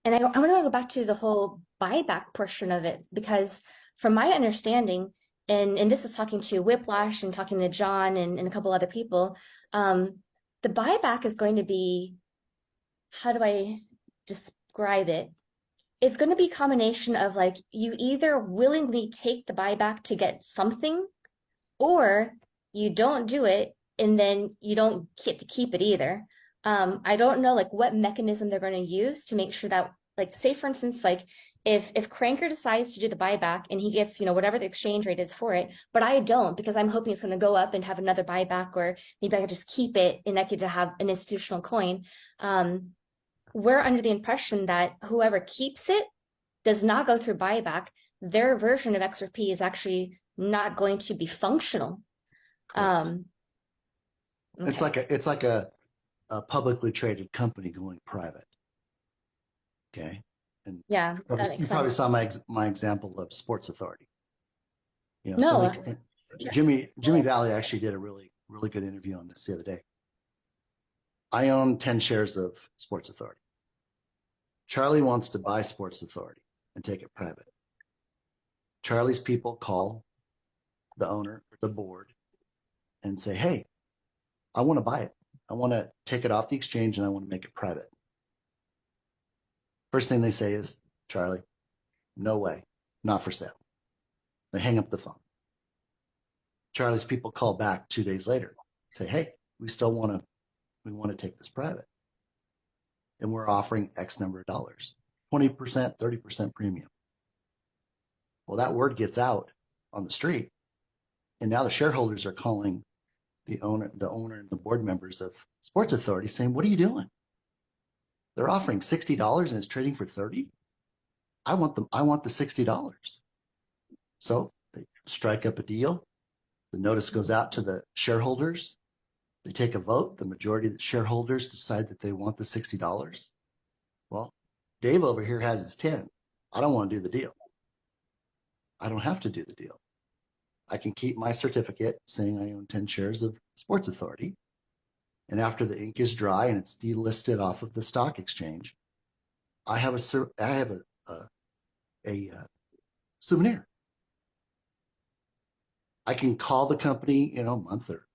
And I want to go back to the whole buyback portion of it because, from my understanding, and this is talking to Whiplash and talking to John and a couple other people, um, the buyback is going to be, how do I describe it? It's going to be a combination of like you either willingly take the buyback to get something, or you don't do it and then you don't get to keep it either. I don't know like what mechanism they're going to use to make sure that, like, say for instance, like if Cranker decides to do the buyback and he gets, whatever the exchange rate is for it, but I don't because I'm hoping it's going to go up and have another buyback, or maybe I could just keep it and I could have an institutional coin. We're under the impression that whoever keeps it does not go through buyback. Their version of XRP is actually not going to be functional. Correct. It's Okay. like a publicly traded company going private. Okay. And Yeah, that you makes probably sense. saw my example of Sports Authority. No, Somebody, sure. Jimmy Valley actually did a really good interview on this the other day. I own 10 shares of Sports Authority. Charlie wants to buy Sports Authority and take it private. Charlie's people call the owner, the board, and say, hey, I want to buy it. I want to take it off the exchange and I want to make it private. First thing they say is, Charlie, no way, not for sale. They hang up the phone. Charlie's people call back 2 days later, say, hey, we want to take this private. And we're offering X number of dollars, 20%, 30% premium. Well, that word gets out on the street. And now the shareholders are calling the owner and the board members of Sports Authority saying, what are you doing? They're offering $60 and it's trading for 30. I want the $60. So they strike up a deal. The notice goes out to the shareholders. They take a vote. The majority of the shareholders decide that they want the $60. Well, Dave over here has his 10. I don't want to do the deal. I don't have to do the deal. I can keep my certificate saying I own 10 shares of Sports Authority. And after the ink is dry and it's delisted off of the stock exchange, I have a souvenir. I can call the company, a month or